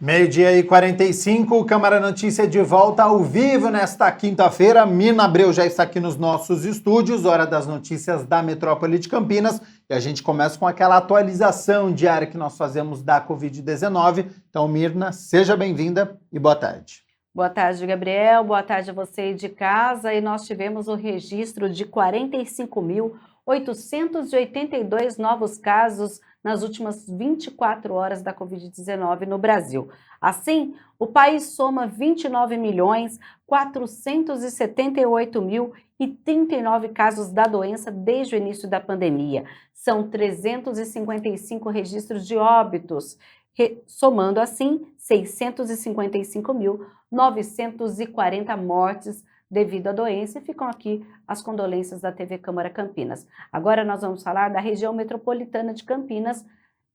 Meio-dia e 45, Câmara Notícia de volta ao vivo nesta quinta-feira. Mina Abreu já está aqui nos nossos estúdios, hora das notícias da Metrópole de Campinas. E a gente começa com aquela atualização diária que nós fazemos da Covid-19. Então, Mirna, seja bem-vinda e boa tarde. Boa tarde, Gabriel. Boa tarde a você de casa. E nós tivemos o registro de 45.882 novos casos nas últimas 24 horas da Covid-19 no Brasil. Assim, o país soma 29.478.039 casos da doença desde o início da pandemia. São 355 registros de óbitos, somando assim 655.940 mortes devido à doença, e ficam aqui as condolências da TV Câmara Campinas. Agora nós vamos falar da região metropolitana de Campinas.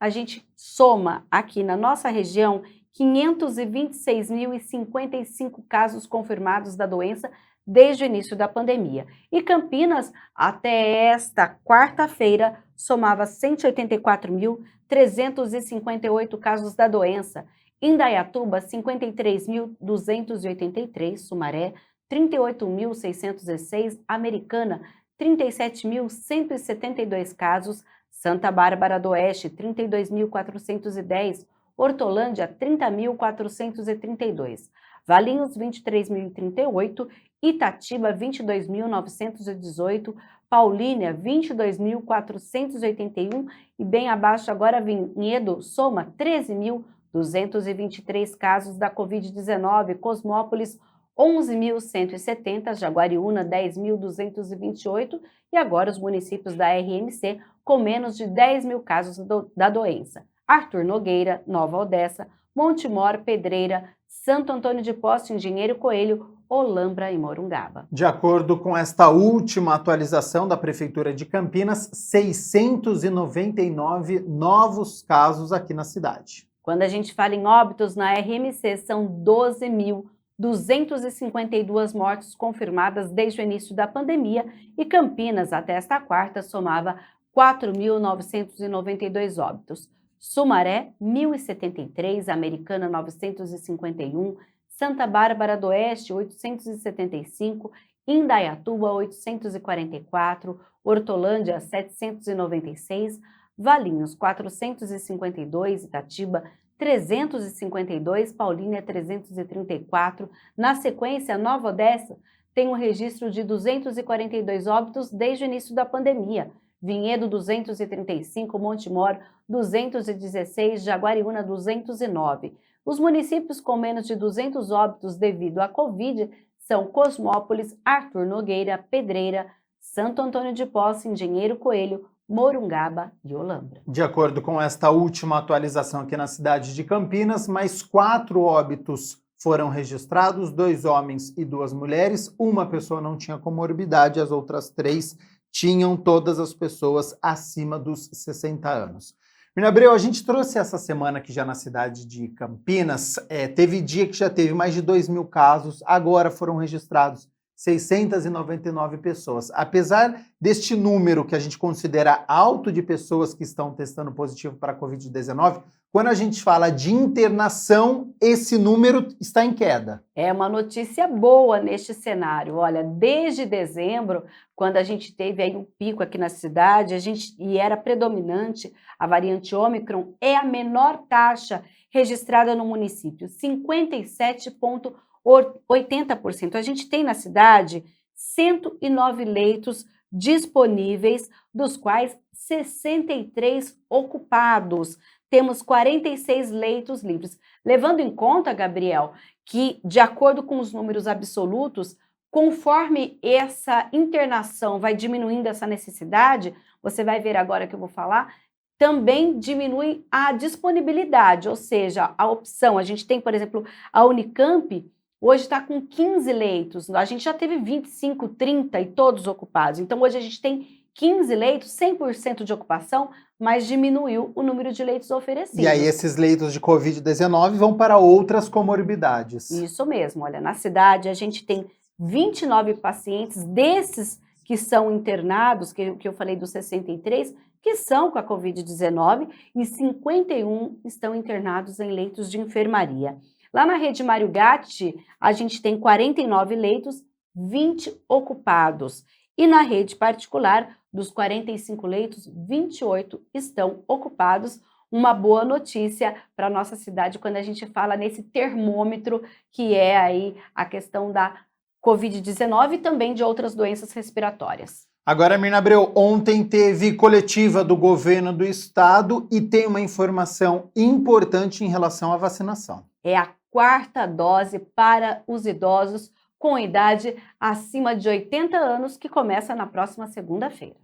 A gente soma aqui na nossa região 526.055 casos confirmados da doença desde o início da pandemia. E Campinas, até esta quarta-feira, somava 184.358 casos da doença. Indaiatuba, 53.283, Sumaré, 38.606, Americana, 37.172 casos, Santa Bárbara do Oeste, 32.410, Hortolândia, 30.432, Valinhos, 23.038, Itatiba, 22.918, Paulínia, 22.481 e bem abaixo agora Vinhedo soma 13.223 casos da Covid-19, Cosmópolis, 11.170, Jaguariúna, 10.228 e agora os municípios da RMC com menos de 10 mil casos da doença. Arthur Nogueira, Nova Odessa, Montemor, Pedreira, Santo Antônio de Posse, Engenheiro Coelho, Olambra e Morungaba. De acordo com esta última atualização da Prefeitura de Campinas, 699 novos casos aqui na cidade. Quando a gente fala em óbitos na RMC, são 12.252 mortes confirmadas desde o início da pandemia e Campinas, até esta quarta, somava 4.992 óbitos. Sumaré, 1.073, Americana, 951, Santa Bárbara do Oeste, 875, Indaiatuba, 844, Hortolândia, 796, Valinhos, 452, Itatiba, 352, Paulínia, 334. Na sequência, Nova Odessa tem um registro de 242 óbitos desde o início da pandemia. Vinhedo, 235, Montemor, 216, Jaguariúna, 209. Os municípios com menos de 200 óbitos devido à Covid são Cosmópolis, Arthur Nogueira, Pedreira, Santo Antônio de Posse, Engenheiro Coelho, Morungaba e Olambra. De acordo com esta última atualização aqui na cidade de Campinas, mais 4 óbitos foram registrados, 2 homens e 2 mulheres. Uma pessoa não tinha comorbidade, as outras 3 tinham, todas as pessoas acima dos 60 anos. Mirna Abreu, a gente trouxe essa semana aqui já na cidade de Campinas, teve dia que já teve mais de 2 mil casos, agora foram registrados 699 pessoas. Apesar deste número que a gente considera alto de pessoas que estão testando positivo para a Covid-19, quando a gente fala de internação, esse número está em queda. É uma notícia boa neste cenário. Olha, desde dezembro, quando a gente teve aí um pico aqui na cidade, e era predominante a variante Ômicron, é a menor taxa registrada no município, 57,80%. A gente tem na cidade 109 leitos disponíveis, dos quais 63 ocupados. Temos 46 leitos livres. Levando em conta, Gabriel, que de acordo com os números absolutos, conforme essa internação vai diminuindo essa necessidade, você vai ver agora que eu vou falar, também diminui a disponibilidade, ou seja, a opção. A gente tem, por exemplo, a Unicamp, hoje está com 15 leitos, a gente já teve 25, 30 e todos ocupados. Então, hoje a gente tem 15 leitos, 100% de ocupação, mas diminuiu o número de leitos oferecidos. E aí esses leitos de Covid-19 vão para outras comorbidades. Isso mesmo, olha, na cidade a gente tem 29 pacientes desses que são internados, que eu falei dos 63, que são com a Covid-19 e 51 estão internados em leitos de enfermaria. Lá na rede Mário Gatti, a gente tem 49 leitos, 20 ocupados. E na rede particular, dos 45 leitos, 28 estão ocupados. Uma boa notícia para a nossa cidade quando a gente fala nesse termômetro que é aí a questão da Covid-19 e também de outras doenças respiratórias. Agora, Mirna Abreu, ontem teve coletiva do governo do estado e tem uma informação importante em relação à vacinação. É a 4ª dose para os idosos com idade acima de 80 anos, que começa na próxima segunda-feira.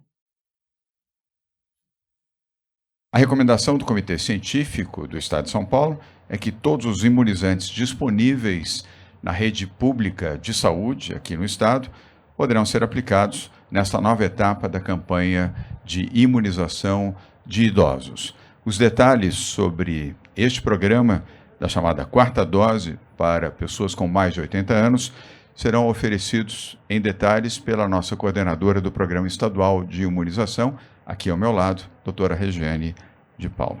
A recomendação do Comitê Científico do Estado de São Paulo é que todos os imunizantes disponíveis na rede pública de saúde aqui no estado poderão ser aplicados nesta nova etapa da campanha de imunização de idosos. Os detalhes sobre este programa, da chamada 4ª dose para pessoas com mais de 80 anos, serão oferecidos em detalhes pela nossa coordenadora do Programa Estadual de Imunização, aqui ao meu lado, doutora Regiane de Paula.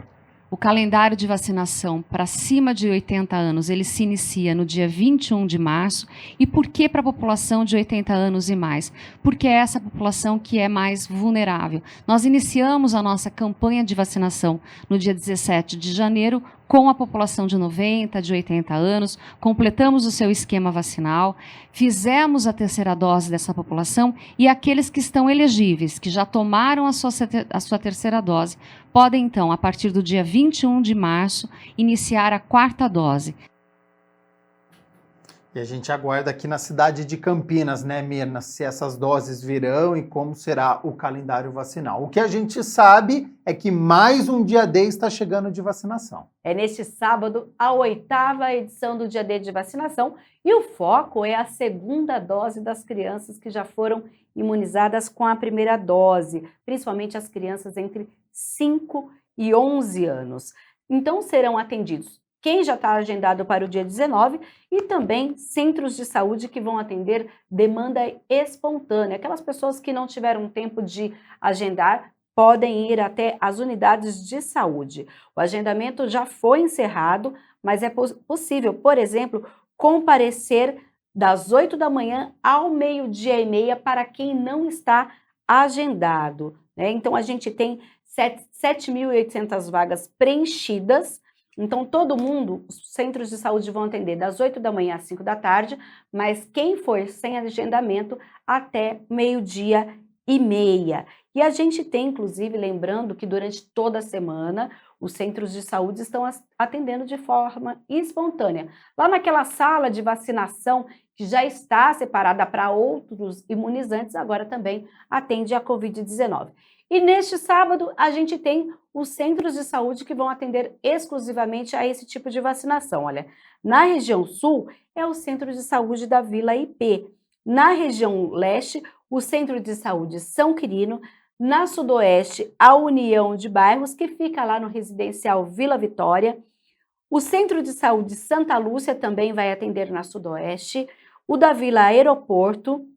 O calendário de vacinação para acima de 80 anos, ele se inicia no dia 21 de março. E por que para a população de 80 anos e mais? Porque é essa população que é mais vulnerável. Nós iniciamos a nossa campanha de vacinação no dia 17 de janeiro com a população de 90, de 80 anos, completamos o seu esquema vacinal, fizemos a 3ª dose dessa população e aqueles que estão elegíveis, que já tomaram a sua 3ª dose, podem então, a partir do dia 21 de março, iniciar a 4ª dose. E a gente aguarda aqui na cidade de Campinas, né, Mirna, se essas doses virão e como será o calendário vacinal. O que a gente sabe é que mais um dia D está chegando de vacinação. É neste sábado a 8ª edição do dia D de vacinação e o foco é a 2ª dose das crianças que já foram imunizadas com a 1ª dose, principalmente as crianças entre 5 e 11 anos. Então serão atendidos quem já está agendado para o dia 19 e também centros de saúde que vão atender demanda espontânea. Aquelas pessoas que não tiveram tempo de agendar podem ir até as unidades de saúde. O agendamento já foi encerrado, mas é possível, por exemplo, comparecer das 8 da manhã ao 12h30 para quem não está agendado, né? Então a gente tem 7.800 vagas preenchidas. Então, todo mundo, os centros de saúde vão atender das 8 da manhã às 5 da tarde, mas quem for sem agendamento até 12h30. E a gente tem, inclusive, lembrando que durante toda a semana, os centros de saúde estão atendendo de forma espontânea. Lá naquela sala de vacinação que já está separada para outros imunizantes, agora também atende a Covid-19. E neste sábado, a gente tem os centros de saúde que vão atender exclusivamente a esse tipo de vacinação. Olha, na região sul, é o Centro de Saúde da Vila IP. Na região leste, o Centro de Saúde São Quirino. Na sudoeste, a União de Bairros, que fica lá no residencial Vila Vitória. O Centro de Saúde Santa Lúcia também vai atender na sudoeste. O da Vila Aeroporto.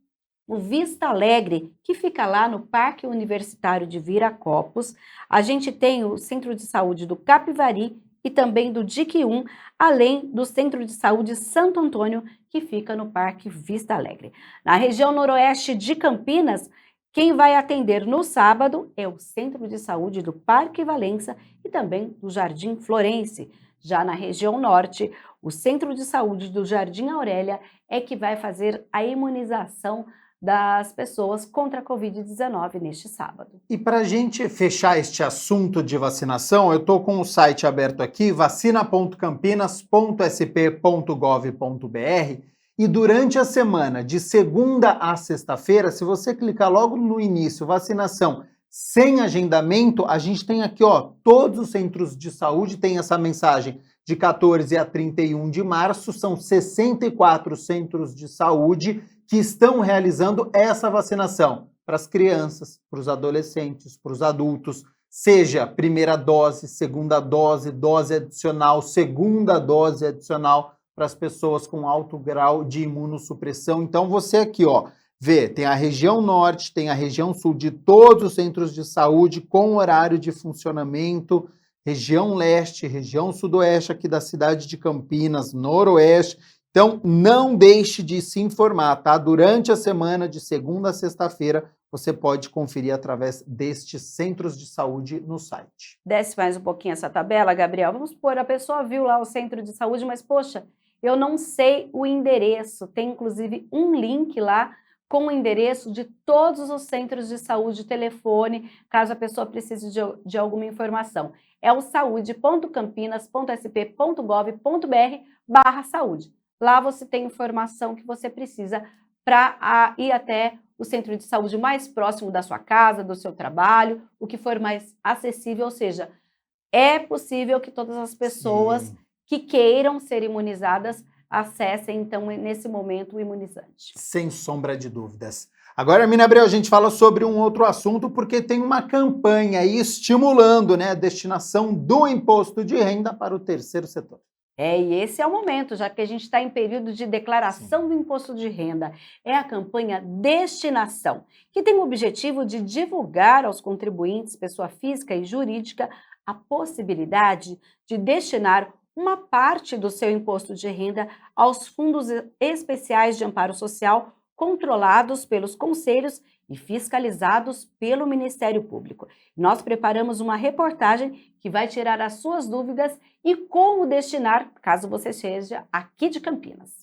O Vista Alegre, que fica lá no Parque Universitário de Viracopos. A gente tem o Centro de Saúde do Capivari e também do DIC 1, além do Centro de Saúde Santo Antônio, que fica no Parque Vista Alegre. Na região noroeste de Campinas, quem vai atender no sábado é o Centro de Saúde do Parque Valença e também do Jardim Florense. Já na região norte, o Centro de Saúde do Jardim Aurélia é que vai fazer a imunização das pessoas contra a Covid-19 neste sábado. E para a gente fechar este assunto de vacinação, eu estou com o site aberto aqui, vacina.campinas.sp.gov.br, e durante a semana, de segunda a sexta-feira, se você clicar logo no início, vacinação sem agendamento, a gente tem aqui, ó, todos os centros de saúde têm essa mensagem de 14 a 31 de março, são 64 centros de saúde que estão realizando essa vacinação para as crianças, para os adolescentes, para os adultos, seja primeira dose, segunda dose, dose adicional, segunda dose adicional para as pessoas com alto grau de imunossupressão. Então você aqui, ó, vê, tem a região norte, tem a região sul de todos os centros de saúde com horário de funcionamento, região leste, região sudoeste aqui da cidade de Campinas, noroeste. Então, não deixe de se informar, tá? Durante a semana, de segunda a sexta-feira, você pode conferir através destes centros de saúde no site. Desce mais um pouquinho essa tabela, Gabriel. Vamos supor, a pessoa viu lá o centro de saúde, mas, poxa, eu não sei o endereço. Tem, inclusive, um link lá com o endereço de todos os centros de saúde, telefone, caso a pessoa precise de alguma informação. É o saude.campinas.sp.gov.br/saúde. Lá você tem informação que você precisa para ir até o centro de saúde mais próximo da sua casa, do seu trabalho, o que for mais acessível, ou seja, é possível que todas as pessoas que queiram ser imunizadas acessem, então, nesse momento, o imunizante. Sem sombra de dúvidas. Agora, Mina Abreu, a gente fala sobre um outro assunto, porque tem uma campanha aí estimulando, né, a destinação do imposto de renda para o terceiro setor. E esse é o momento, já que a gente está em período de declaração do imposto de renda. É a campanha Destinação, que tem o objetivo de divulgar aos contribuintes, pessoa física e jurídica, a possibilidade de destinar uma parte do seu imposto de renda aos fundos especiais de amparo social controlados pelos conselhos e fiscalizados pelo Ministério Público. Nós preparamos uma reportagem que vai tirar as suas dúvidas e como destinar, caso você seja aqui de Campinas.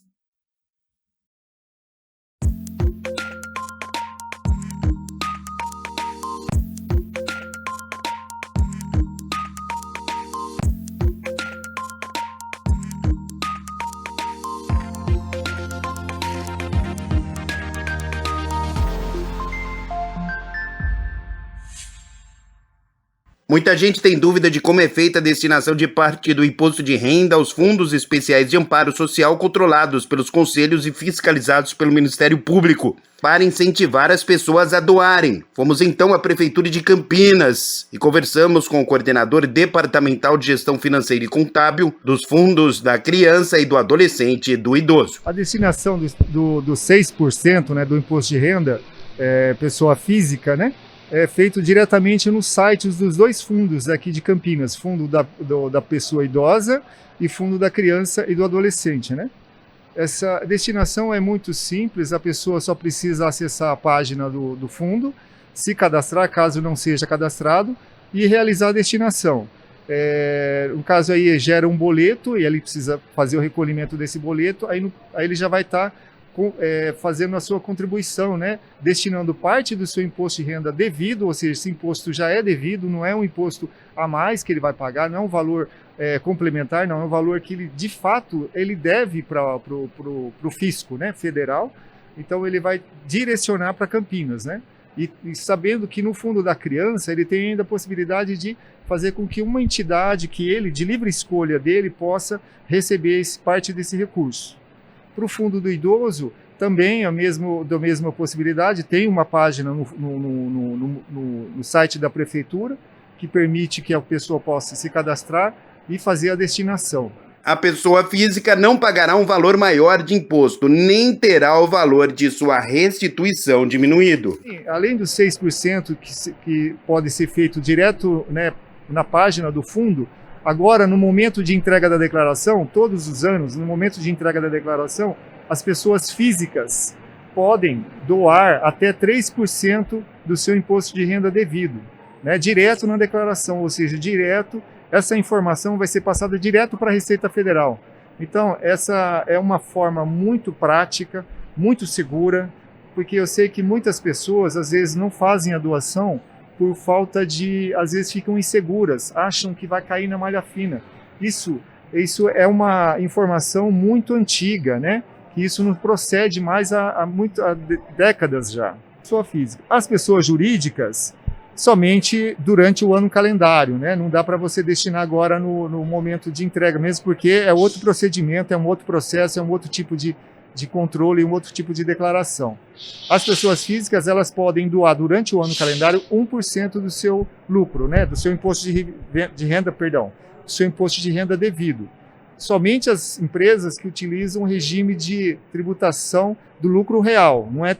Muita gente tem dúvida de como é feita a destinação de parte do imposto de renda aos fundos especiais de amparo social controlados pelos conselhos e fiscalizados pelo Ministério Público, para incentivar as pessoas a doarem. Fomos então à Prefeitura de Campinas e conversamos com o coordenador departamental de gestão financeira e contábil dos fundos da criança e do adolescente e do idoso. A destinação do 6%, né, do imposto de renda, pessoa física, né? É feito diretamente nos sites dos dois fundos aqui de Campinas, fundo da pessoa idosa e fundo da criança e do adolescente, né? Essa destinação é muito simples, a pessoa só precisa acessar a página do fundo, se cadastrar, caso não seja cadastrado, e realizar a destinação. No caso aí, gera um boleto e ele precisa fazer o recolhimento desse boleto, aí ele já vai estar fazendo a sua contribuição, né? Destinando parte do seu imposto de renda devido, ou seja, esse imposto já é devido, não é um imposto a mais que ele vai pagar, não é um valor complementar, não é um valor que ele, de fato, ele deve para o fisco, né, federal. Então ele vai direcionar para Campinas, né? E sabendo que no fundo da criança ele tem ainda a possibilidade de fazer com que uma entidade que ele, de livre escolha dele, possa receber parte desse recurso. Para o fundo do idoso, também da mesma possibilidade, tem uma página no site da Prefeitura que permite que a pessoa possa se cadastrar e fazer a destinação. A pessoa física não pagará um valor maior de imposto, nem terá o valor de sua restituição diminuído. Sim, além dos 6% que pode ser feito direto, né, na página do fundo, agora, no momento de entrega da declaração, todos os anos, no momento de entrega da declaração, as pessoas físicas podem doar até 3% do seu imposto de renda devido, né, direto na declaração, ou seja, direto, essa informação vai ser passada direto para a Receita Federal. Então, essa é uma forma muito prática, muito segura, porque eu sei que muitas pessoas, às vezes, não fazem a doação por falta de, às vezes ficam inseguras, acham que vai cair na malha fina. Isso é uma informação muito antiga, né? Que isso não procede mais há décadas já. Pessoa física. As pessoas jurídicas, somente durante o ano calendário, né? Não dá para você destinar agora no momento de entrega, mesmo porque é outro procedimento, é um outro processo, é um outro tipo de controle e um outro tipo de declaração. As pessoas físicas, elas podem doar durante o ano calendário 1% do seu lucro, né, do seu imposto de renda, do seu imposto de renda devido. somente as empresas que utilizam o regime de tributação do lucro real. Não é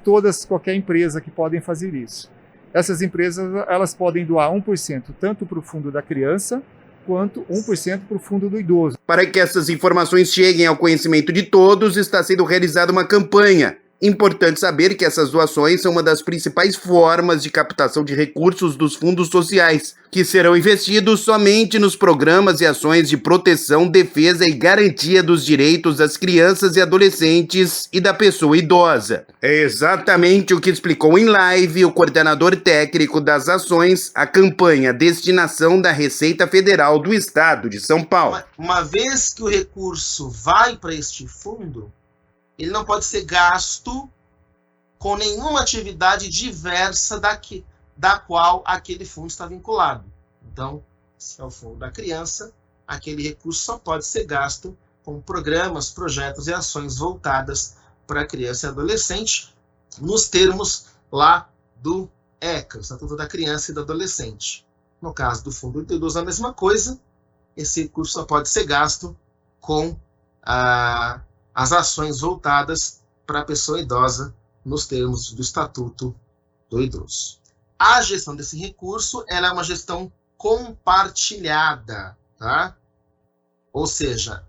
qualquer empresa que podem fazer isso. Essas empresas elas podem doar 1% tanto para o fundo da criança, quanto 1% para o fundo do idoso. Para que essas informações cheguem ao conhecimento de todos, está sendo realizada uma campanha. Importante saber que essas doações são uma das principais formas de captação de recursos dos fundos sociais, que serão investidos somente nos programas e ações de proteção, defesa e garantia dos direitos das crianças e adolescentes e da pessoa idosa. É exatamente o que explicou em live o coordenador técnico das ações, a campanha Destinação da Receita Federal do Estado de São Paulo. Uma vez que o recurso vai para este fundo, ele não pode ser gasto com nenhuma atividade diversa da qual aquele fundo está vinculado. Então, se é o fundo da criança, aquele recurso só pode ser gasto com programas, projetos e ações voltadas para a criança e adolescente, nos termos lá do ECA, o Estatuto da Criança e do Adolescente. No caso do fundo do idoso, a mesma coisa, esse recurso só pode ser gasto com as ações voltadas para a pessoa idosa nos termos do Estatuto do Idoso. A gestão desse recurso ela é uma gestão compartilhada, tá? Ou seja,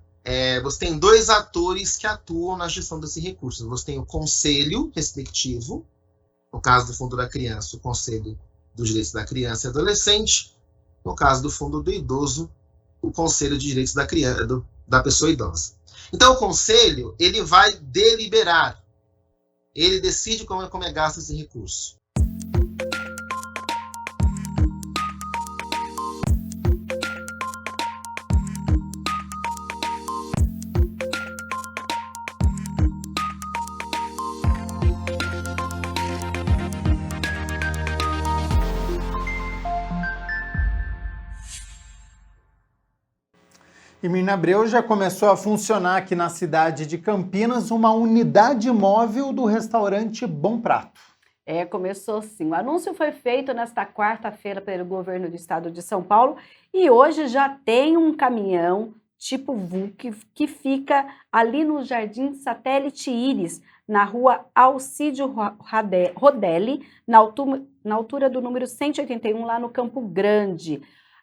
você tem dois atores que atuam na gestão desse recurso. Você tem o conselho respectivo, no caso do Fundo da Criança, o Conselho dos Direitos da Criança e Adolescente, no caso do Fundo do Idoso, o Conselho de Direitos da Pessoa Idosa. Então, o conselho, ele vai deliberar. Ele decide como é gasto esse recurso. E Mirna Abreu, já começou a funcionar aqui na cidade de Campinas uma unidade móvel do restaurante Bom Prato. Começou sim. O anúncio foi feito nesta quarta-feira pelo governo do estado de São Paulo e hoje já tem um caminhão tipo VUC que fica ali no Jardim Satélite Íris, na rua Alcídio Rodelli, na altura do número 181, lá no Campo Grande.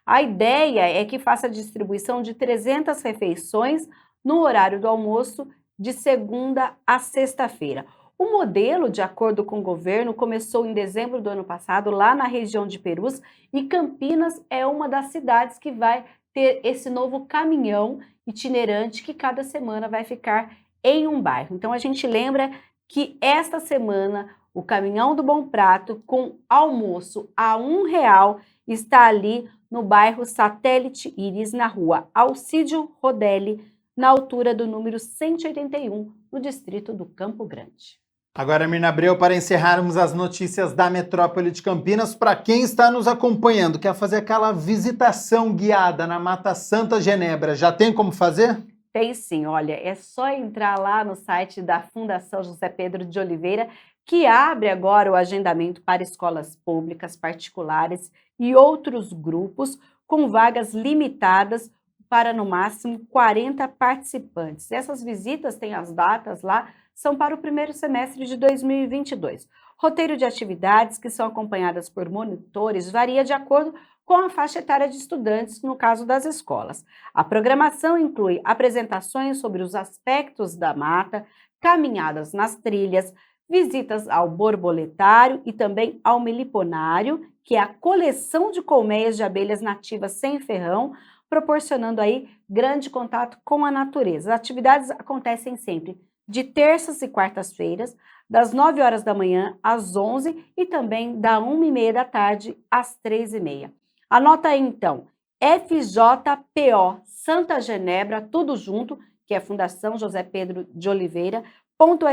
A ideia é que faça a distribuição de 300 refeições no horário do almoço de segunda a sexta-feira. O modelo, de acordo com o governo, começou em dezembro do ano passado, lá na região de Perus, e Campinas é uma das cidades que vai ter esse novo caminhão itinerante que cada semana vai ficar em um bairro. Então a gente lembra que esta semana o caminhão do Bom Prato com almoço a R$1 está ali no bairro Satélite Íris, na rua Alcídio Rodelli, na altura do número 181, no distrito do Campo Grande. Agora, Mirna Abreu, para encerrarmos as notícias da metrópole de Campinas, para quem está nos acompanhando, quer fazer aquela visitação guiada na Mata Santa Genebra, já tem como fazer? Tem sim, olha, é só entrar lá no site da Fundação José Pedro de Oliveira, que abre agora o agendamento para escolas públicas, particulares e outros grupos com vagas limitadas para no máximo 40 participantes. Essas visitas têm as datas lá, são para o primeiro semestre de 2022. Roteiro de atividades que são acompanhadas por monitores varia de acordo com a faixa etária de estudantes, no caso das escolas. A programação inclui apresentações sobre os aspectos da mata, caminhadas nas trilhas, visitas ao borboletário e também ao meliponário, que é a coleção de colmeias de abelhas nativas sem ferrão, proporcionando aí grande contato com a natureza. As atividades acontecem sempre de terças e quartas-feiras, das 9 horas da manhã às 11 e também da 1h30 da tarde às 3h30. Anota aí então, FJPO Santa Genebra, tudo junto, que é Fundação José Pedro de Oliveira,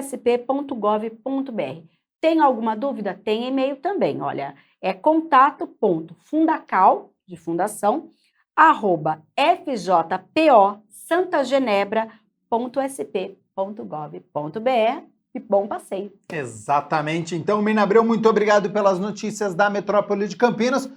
.sp.gov.br. Tem alguma dúvida? Tem e-mail também, olha, é contato.fundacal, de fundação, @fjpsantagenebra.sp.gov.br e bom passeio. Exatamente. Então, Mirna Abreu, muito obrigado pelas notícias da metrópole de Campinas.